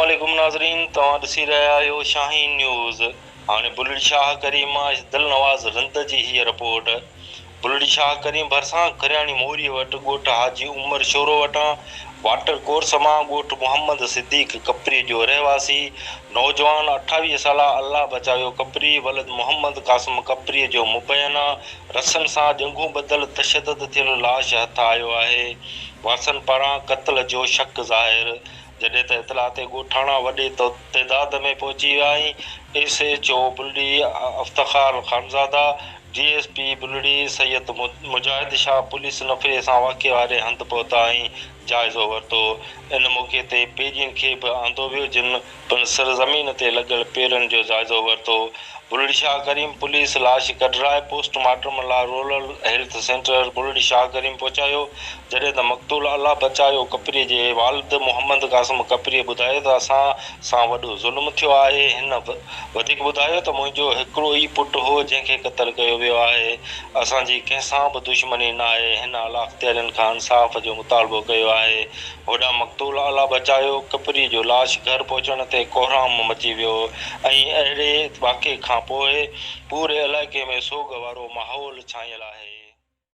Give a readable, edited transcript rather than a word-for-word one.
अस्सलामुअलैकुम नाज़रीन, तव्हां ॾिसी रहिया आहियो शाहीन न्यूज़। हाणे बलड़ी शाह करीम दिल नवाज़ रंद जी हीअ रिपोर्ट। बलड़ी शाह करीम भरसان करياڙي موري वटि ॻोठ हाजी उमर शोरो वटां वाटर क़ोर्स मां ॻोठ محمد صديق क़परी जो रहवासी नौजवान 28 साला अल्लाह बचायो क़परी वलद محمد क़ासिम क़परी जो मुबैना रसनि सां जंगू बदल तशद्दुद थियल लाश हथ आयो आहे। वारसनि पारां क़त्ल जो शक ज़ाहिर, जॾहिं त इतला ते ॻोठाणा वॾे तइदाद में पहुची विया आहिनि। SHO बलड़ी अफ्तार ख़ानज़ादा DSP बलड़ी सैयद मुजाहिद शाह पुलिस नफ़रे सां वाक़े वारे हंधि पहुता ऐं जाइज़ो वरितो। इन मौक़े ते पेरियुनि खे बि आंदो वियो, जिन पिण सरज़मीन ते लॻल पेरनि जो जाइज़ो वरितो। बलड़ी शाह करीम पुलिस लाश कढराए पोस्टमार्टम लाइ rural health centre Baldi Shah करीम पहुचायो, जॾहिं त मक़तूल अल्लाह बचायो क़परी जे वालिद मोहम्मद क़ासिम क़परी ॿुधायो त असां सां वॾो ज़ुल्म थियो आहे। हिन वधीक ॿुधायो त मुंहिंजो हिकिड़ो ई पुटु हो जंहिंखे क़त्ल कयो वियो आहे। असांजी कंहिंसां बि दुश्मनी न आहे। हिन आला अख़्तियारनि खां इंसाफ़ जो मुतालबो कयो आहे। होॾां मक़तूल अल्लाह बचायो क़परी जो लाश घर पहुचण ते कोहराम मची वियो ऐं अहिड़े वाक़े खां पोइ पूरे इलाइक़े में सोग वारो माहौल छाइल आहे।